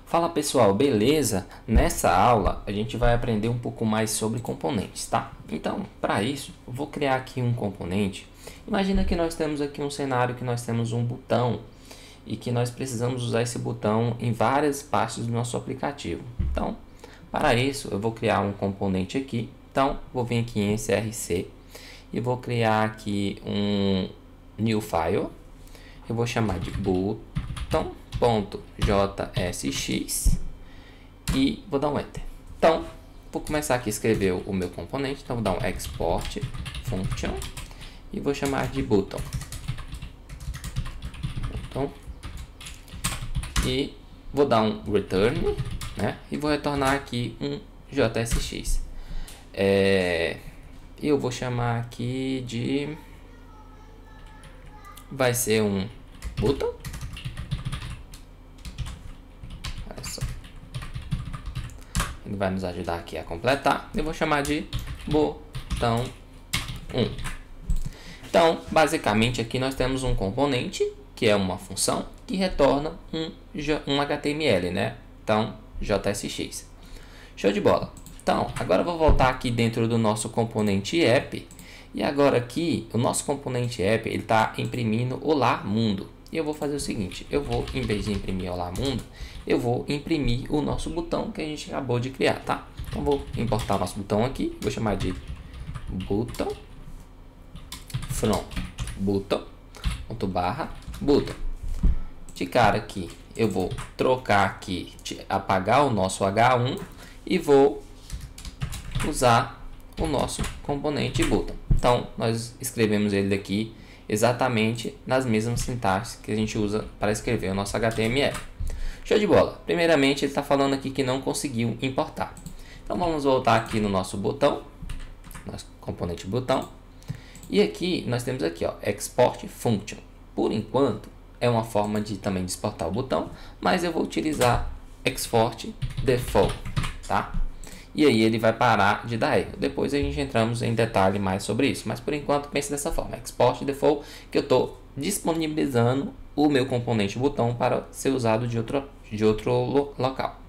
Fala pessoal, beleza? Nessa aula a gente vai aprender um pouco mais sobre componentes, tá? Então, para isso, eu vou criar aqui um componente. Imagina que nós temos aqui um cenário que nós temos um botão e que nós precisamos usar esse botão em várias partes do nosso aplicativo. Então, para isso, eu vou criar um componente aqui. Então, vou vir aqui em src e vou criar aqui um new file. Eu vou chamar de button.jsx e vou dar um enter. Então, vou começar aqui a escrever o meu componente. Então, vou dar um export function e vou chamar de button. E vou dar um return, né? E vou retornar aqui um JSX. Eu vou chamar aqui de... vai ser um button. Olha só. Ele vai nos ajudar aqui a completar. Eu vou chamar de botão 1. Então, basicamente aqui nós temos um componente, que é uma função, que retorna um HTML, né? Então, JSX. Show de bola. Então, agora eu vou voltar aqui dentro do nosso componente app. E agora aqui, o nosso componente app, ele está imprimindo Olá Mundo. E eu vou fazer o seguinte, eu vou, em vez de imprimir Olá Mundo, eu vou imprimir o nosso botão que a gente acabou de criar, tá? Então, vou importar o nosso botão aqui, vou chamar de button from button. De cara aqui, eu vou trocar aqui, apagar o nosso H1 e vou usar o nosso componente button. Então, nós escrevemos ele daqui exatamente nas mesmas sintaxes que a gente usa para escrever o nosso HTML. Show de bola! Primeiramente, ele está falando aqui que não conseguiu importar. Então, vamos voltar aqui no nosso botão, nosso componente botão. E aqui, nós temos aqui, ó, export function. Por enquanto, é uma forma de também de exportar o botão, mas eu vou utilizar export default, tá? E aí ele vai parar de dar erro. Depois a gente entramos em detalhe mais sobre isso. Mas por enquanto pense dessa forma. Export default, que eu estou disponibilizando o meu componente botão para ser usado de outro local.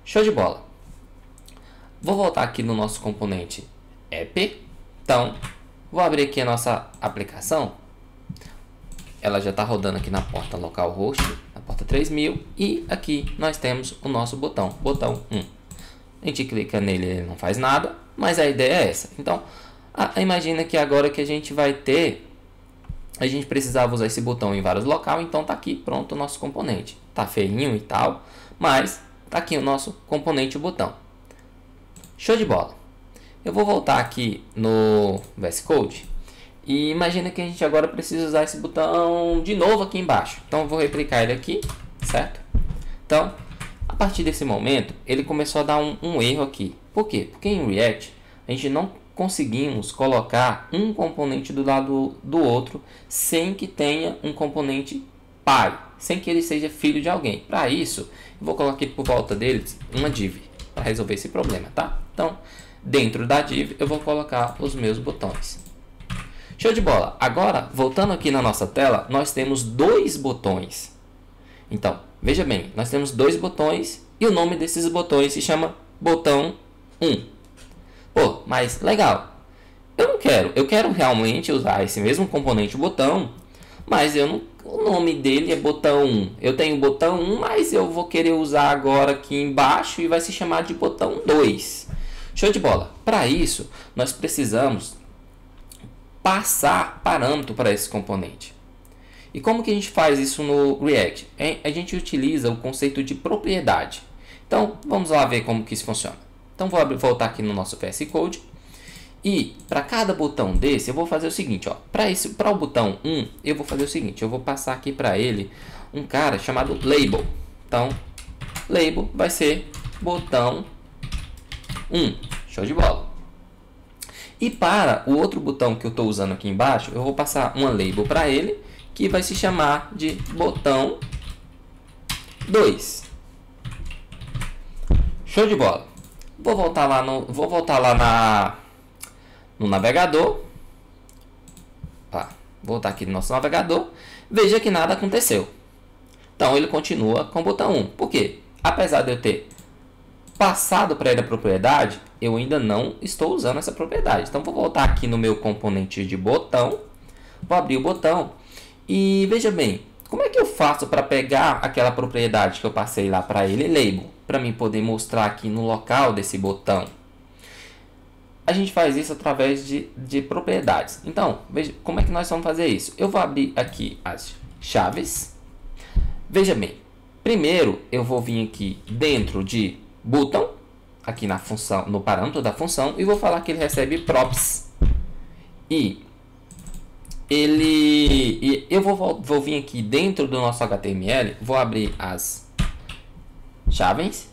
Show de bola. Vou voltar aqui no nosso componente app. Então, vou abrir aqui a nossa aplicação. Ela já está rodando aqui na porta localhost, na porta 3000. E aqui nós temos o nosso botão 1. A gente clica nele, ele não faz nada, mas a ideia é essa. Então, imagina que agora que a gente vai ter, a gente precisava usar esse botão em vários locais, então tá aqui pronto o nosso componente. Tá feinho e tal, mas tá aqui o nosso componente botão. Show de bola. Eu vou voltar aqui no VS Code e imagina que a gente agora precisa usar esse botão de novo aqui embaixo. Então eu vou replicar ele aqui, certo? Então, a partir desse momento, ele começou a dar um erro aqui. Por quê? Porque em React, a gente não conseguimos colocar um componente do lado do outro sem que tenha um componente pai, sem que ele seja filho de alguém. Para isso, eu vou colocar aqui por volta deles uma div, para resolver esse problema, tá? Então, dentro da div, eu vou colocar os meus botões. Show de bola! Agora, voltando aqui na nossa tela, nós temos dois botões. Então, veja bem, nós temos dois botões e o nome desses botões se chama botão 1. Pô, mas legal. Eu quero realmente usar esse mesmo componente botão, mas o nome dele é botão 1. Eu tenho botão 1, mas eu vou querer usar agora aqui embaixo e vai se chamar de botão 2. Show de bola. Para isso, nós precisamos passar parâmetro para esse componente. E como que a gente faz isso no React? A gente utiliza o conceito de propriedade. Então, vamos lá ver como que isso funciona. Então, vou voltar aqui no nosso VS Code. E para cada botão desse, eu vou fazer o seguinte. Para o botão 1, eu vou fazer o seguinte. Eu vou passar aqui para ele um cara chamado label. Então, label vai ser botão 1. Show de bola. E para o outro botão que eu estou usando aqui embaixo, eu vou passar uma label para ele, que vai se chamar de botão 2. Show de bola. Vou voltar lá no navegador. Vou voltar aqui no nosso navegador. Veja que nada aconteceu. Então ele continua com o botão 1. Por quê? Apesar de eu ter passado para ele a propriedade, eu ainda não estou usando essa propriedade. Então vou voltar aqui no meu componente de botão, vou abrir o botão e veja bem, como é que eu faço para pegar aquela propriedade que eu passei lá para ele, label, para mim poder mostrar aqui no local desse botão? A gente faz isso através de propriedades. Então, veja como é que nós vamos fazer isso. Eu vou abrir aqui as chaves. Veja bem, primeiro eu vou vir aqui dentro de button, aqui na função, no parâmetro da função, e vou falar que ele recebe props. E eu vou vir aqui dentro do nosso HTML, vou abrir as chaves,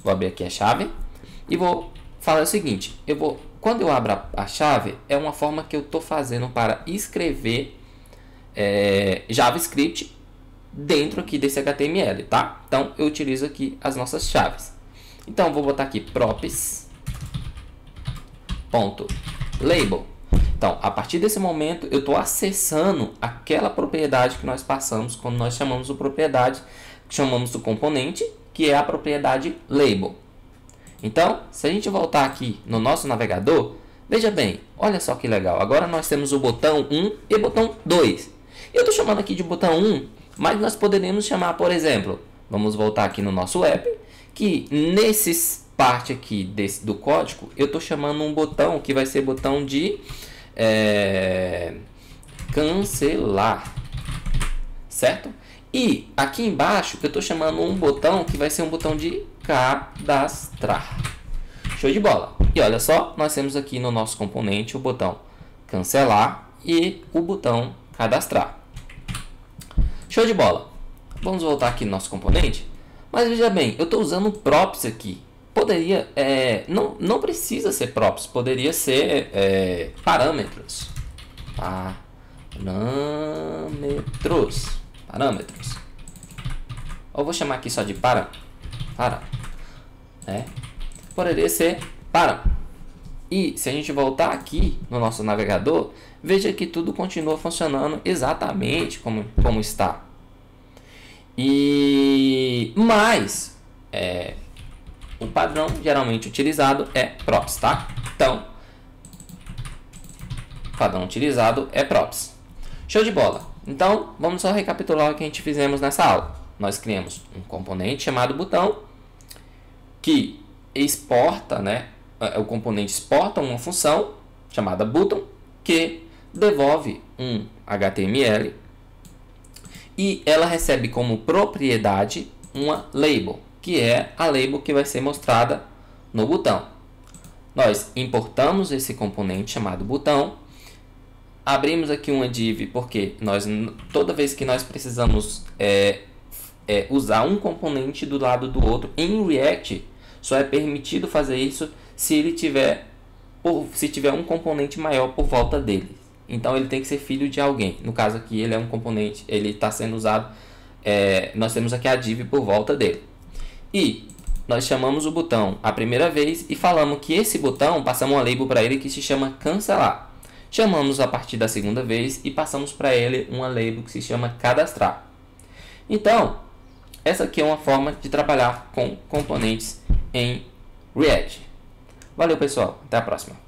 vou abrir aqui a chave e vou falar o seguinte: quando eu abro a chave, é uma forma que eu estou fazendo para escrever JavaScript dentro aqui desse HTML, tá? Então eu utilizo aqui as nossas chaves. Então vou botar aqui props.label. Então, a partir desse momento, eu estou acessando aquela propriedade que nós passamos quando nós chamamos de propriedade, chamamos do componente, que é a propriedade label. Então, se a gente voltar aqui no nosso navegador, veja bem, olha só que legal. Agora nós temos o botão 1 e o botão 2. Eu estou chamando aqui de botão 1, mas nós poderíamos chamar, por exemplo, vamos voltar aqui no nosso app, que nesse parte aqui do código, eu estou chamando um botão que vai ser botão de cancelar, certo? E aqui embaixo eu estou chamando um botão que vai ser um botão de cadastrar. Show de bola! E olha só, nós temos aqui no nosso componente o botão cancelar e o botão cadastrar. Show de bola! Vamos voltar aqui no nosso componente. Mas veja bem, eu estou usando props aqui. Poderia, não precisa ser props, poderia ser parâmetros. Parâmetros. Eu vou chamar aqui só de poderia ser parâmetro. E se a gente voltar aqui no nosso navegador, veja que tudo continua funcionando exatamente como está. Mas o padrão geralmente utilizado é props, tá? Então, o padrão utilizado é props. Show de bola! Então, vamos só recapitular o que a gente fizemos nessa aula. Nós criamos um componente chamado botão, que exporta, o componente exporta uma função chamada button, que devolve um HTML, e ela recebe como propriedade uma label, que é a label que vai ser mostrada no botão. Nós importamos esse componente chamado botão, abrimos aqui uma div, porque toda vez que nós precisamos usar um componente do lado do outro em React, só é permitido fazer isso se tiver um componente maior por volta dele. Então ele tem que ser filho de alguém. No caso aqui ele é um componente, ele está sendo usado, nós temos aqui a div por volta dele. E nós chamamos o botão a primeira vez e falamos que esse botão, passamos uma label para ele que se chama cancelar. Chamamos a partir da segunda vez e passamos para ele uma label que se chama cadastrar. Então, essa aqui é uma forma de trabalhar com componentes em React. Valeu, pessoal. Até a próxima.